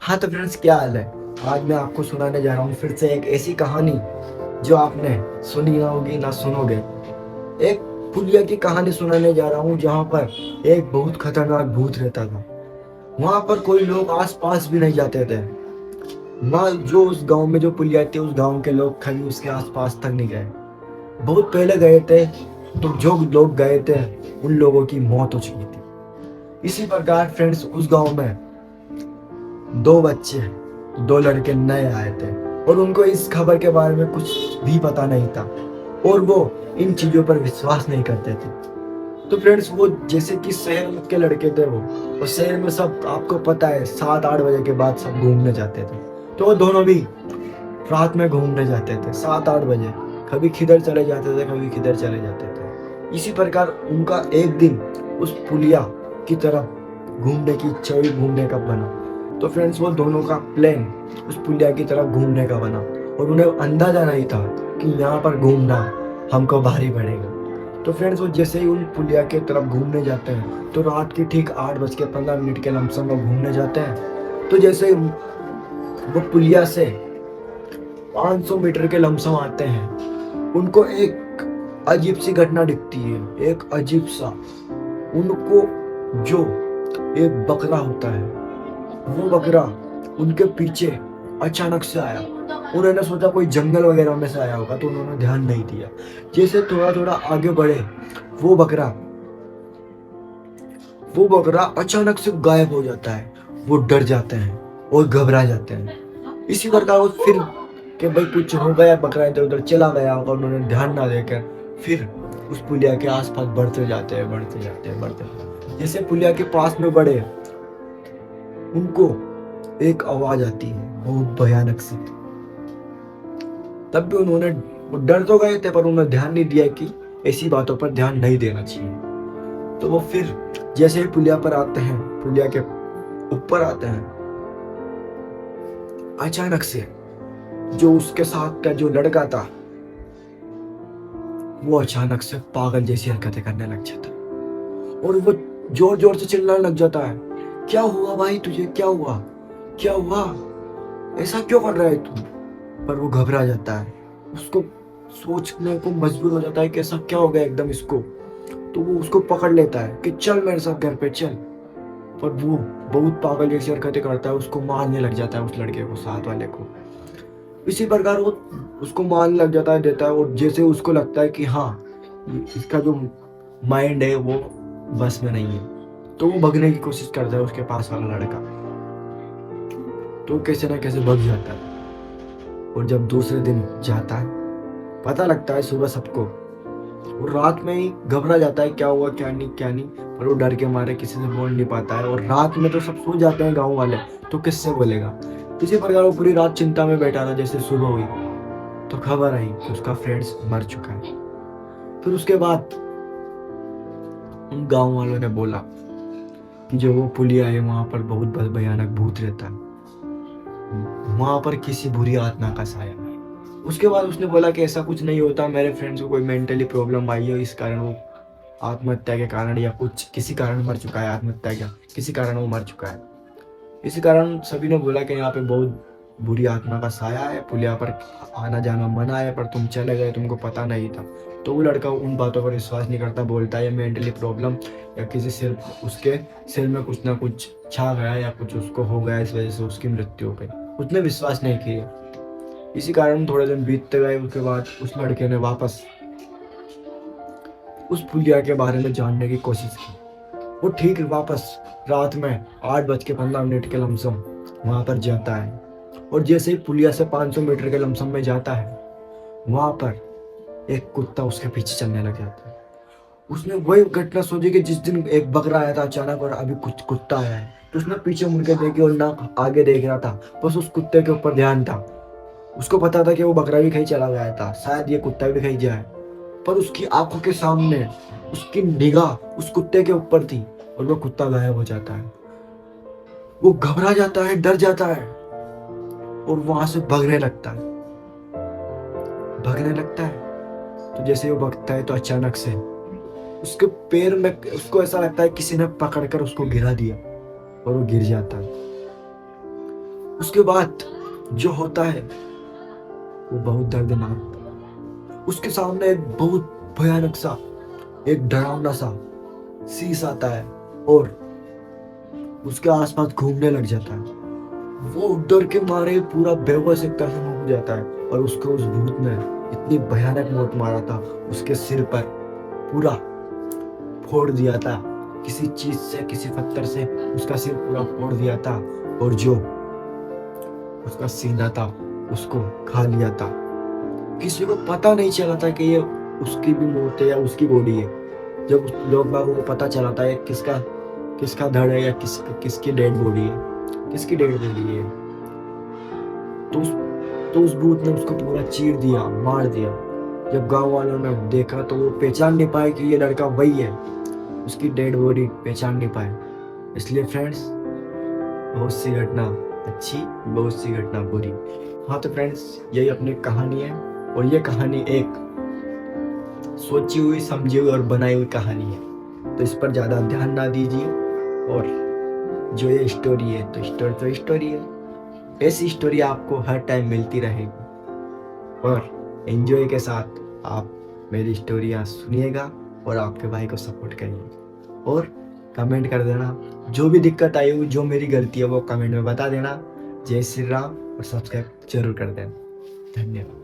हाँ तो फ्रेंड्स, क्या हाल है। आज मैं आपको सुनाने जा रहा हूँ फिर से एक ऐसी कहानी जो आपने सुनी ना होगी ना सुनोगे। एक पुलिया की कहानी सुनाने जा रहा हूँ जहाँ पर एक बहुत खतरनाक भूत रहता था। वहां पर कोई लोग आस पास भी नहीं जाते थे। वहाँ जो उस गांव में जो पुलिया थी, उस गांव के लोग कभी उसके आस पास तक नहीं गए। बहुत पहले गए थे, तो जो लोग गए थे उन लोगों की मौत हो चुकी थी। इसी प्रकार फ्रेंड्स, उस गांव में दो बच्चे, दो लड़के नए आए थे और उनको इस खबर के बारे में कुछ भी पता नहीं था और वो इन चीजों पर विश्वास नहीं करते थे। तो फ्रेंड्स, वो जैसे कि शहर के लड़के थे वो, और शहर में सब आपको पता है 7-8 बजे के बाद सब घूमने जाते थे। तो वो दोनों भी रात में घूमने जाते थे 7-8 बजे। कभी किधर चले जाते थे, कभी किधर चले जाते थे। इसी प्रकार उनका एक दिन उस पुलिया की तरफ घूमने की इच्छा हुई, घूमने का बना। तो फ्रेंड्स, वो दोनों का प्लान उस पुलिया की तरफ घूमने का बना और उन्हें अंदाजा नहीं था कि यहाँ पर घूमना हमको भारी पड़ेगा। तो फ्रेंड्स, वो जैसे ही उन पुलिया के तरफ घूमने जाते हैं तो रात की ठीक 8:15 के लमसम वो घूमने जाते हैं। तो जैसे ही वो पुलिया से 500 मीटर के लमसम आते हैं, उनको एक अजीब सी घटना दिखती है। एक अजीब सा, उनको जो एक बकरा होता है, वो बकरा उनके पीछे अचानक से आया। उन्होंने सोचा कोई जंगल वगैरह में से आया होगा, तो उन्होंने ध्यान नहीं दिया। जैसे थोड़ा थोड़ा आगे बढ़े, वो बकरा वो बकरा अचानक से गायब हो जाता है। वो डर जाते हैं और घबरा जाते हैं। इसी प्रकार वो फिर कि भाई कुछ हो गया, बकरा इधर उधर चला गया होगा, उन्होंने ध्यान ना देकर फिर उस पुलिया के आसपास बढ़ते जाते हैं, बढ़ते जाते हैं, बढ़ते जाते हैं। जैसे पुलिया के पास में बढ़े, उनको एक आवाज आती है बहुत भयानक सी। तब भी उन्होंने, वो डर तो गए थे पर उन्होंने ध्यान नहीं दिया कि ऐसी बातों पर ध्यान नहीं देना चाहिए। तो वो फिर जैसे ही पुलिया पर आते हैं, पुलिया के ऊपर आते हैं, अचानक से जो उसके साथ का जो लड़का था, वो अचानक से पागल जैसी हरकतें करने लग जाता है और वो जोर जोर से चिल्लाने लग जाता है, क्या हुआ भाई तुझे, क्या हुआ, क्या हुआ, ऐसा क्यों कर रहा है तू। पर वो घबरा जाता है, उसको सोचने को मजबूर हो जाता है कि ऐसा क्या हो गया एकदम इसको। तो वो उसको पकड़ लेता है कि चल मेरे साथ घर पे चल। पर वो बहुत पागल जैसी हरकतें करता है, उसको मारने लग जाता है, उस लड़के को, साथ वाले को। इसी प्रकार वो उसको मारने लग जाता है, देता है, और जैसे उसको लगता है कि हाँ, इसका जो माइंड है वो बस में नहीं है, तो वो भगने की कोशिश करता है उसके पास वाला लड़का। तो कैसे ना कैसे भग जाता है और जब दूसरे दिन जाता है, पता लगता है सुबह सबको। वो रात में ही घबरा जाता है, क्या हुआ क्या नहीं क्या नहीं, पर वो डर के मारे किसी से बोल नहीं पाता है। और रात में तो सब सो जाते हैं गाँव वाले, तो किससे बोलेगा। इसी प्रकार वो पूरी रात चिंता में बैठा था। जैसे सुबह हुई तो खबर आई कि उसका फ्रेंड्स मर चुका है। फिर उसके बाद उन गांव वालों ने बोला कि जो वो पुलिया है वहां पर बहुत भयानक भूत रहता है, वहां पर किसी बुरी आत्मा का साया है। उसके बाद उसने बोला कि ऐसा कुछ नहीं होता, मेरे फ्रेंड्स को कोई मेंटली प्रॉब्लम आई है, इस कारण वो आत्महत्या के कारण या कुछ किसी कारण मर चुका है, आत्महत्या क्या किसी कारण वो मर चुका है। इसी कारण सभी ने बोला कि यहाँ पे बहुत बुरी आत्मा का साया है, पुलिया पर आना जाना मना है, पर तुम चले गए, तुमको पता नहीं था। तो वो लड़का उन बातों पर विश्वास नहीं करता, बोलता है मेंटली प्रॉब्लम या किसी सिर, उसके सिर में कुछ ना कुछ छा गया या कुछ उसको हो गया, इस वजह से उसकी मृत्यु हो गई। उसने विश्वास नहीं किया। इसी कारण थोड़े दिन बीतते गए। उसके बाद उस लड़के ने वापस उस पुलिया के बारे में जानने की कोशिश की। वो ठीक वापस रात में 8:15 के लमसम वहां पर जाता है और जैसे ही पुलिया से 500 मीटर के लमसम में जाता है, वहां पर एक कुत्ता उसके पीछे चलने लग जाता है। उसने वही घटना सोची कि जिस दिन एक बकरा आया था अचानक और अभी कुछ कुत्ता आया है। तो उसने पीछे मुड़ के देखी और ना आगे देख रहा था, बस उस कुत्ते के ऊपर ध्यान था। उसको पता था कि वो बकरा भी कहीं चला गया था, शायद ये कुत्ता भी कहीं जाए। पर उसकी आंखों के सामने उसकी निगाह उस कुत्ते के ऊपर थी और वो कुत्ता गायब हो जाता है। वो घबरा जाता है, डर जाता है और वहां से भागने लगता है। तो जैसे वो भागता है तो अचानक से उसके पैर में, उसको ऐसा लगता है किसी ने पकड़कर उसको गिरा दिया और वो गिर जाता है। उसके बाद जो होता है वो बहुत दर्दनाक होता है। उसके सामने एक बहुत भयानक सा, एक डरावना सा शीश आता है और उसके आसपास घूमने लग जाता है। वो डर के मारे पूरा बेहोश एक तरह से हो जाता है और उसको उस भूत ने इतनी भयानक मौत मारा था, उसके सिर पर पूरा फोड़ दिया था, किसी चीज से, किसी पत्थर से उसका सिर पूरा फोड़ दिया था और जो उसका सीना था उसको खा लिया था। किसी को पता नहीं चला था कि ये उसकी भी मौत है या उसकी बॉडी है। जब लोग बागों को पता चला था ये किसका किसका धड़ है या किसकी डेड बॉडी है, किसकी डेड बॉडी है, तो उस भूत ने उसको पूरा चीर दिया, मार दिया। जब गांव वालों ने देखा तो वो पहचान नहीं पाए कि ये लड़का वही है, उसकी डेड बॉडी पहचान नहीं पाए। इसलिए फ्रेंड्स, बहुत सी घटना अच्छी, बहुत सी घटना बुरी। हाँ तो फ्रेंड्स, यही अपनी कहानी है और ये कहानी एक सोची हुई, समझी हुई और बनाई हुई कहानी है, तो इस पर ज़्यादा ध्यान ना दीजिए। और जो ये स्टोरी है तो स्टोरी है, ऐसी स्टोरी आपको हर टाइम मिलती रहेगी और एंजॉय के साथ आप मेरी स्टोरियाँ सुनिएगा और आपके भाई को सपोर्ट करिए और कमेंट कर देना। जो भी दिक्कत आई हुई, जो मेरी गलती है वो कमेंट में बता देना। जय श्री राम और सब्सक्राइब जरूर कर देना। धन्यवाद।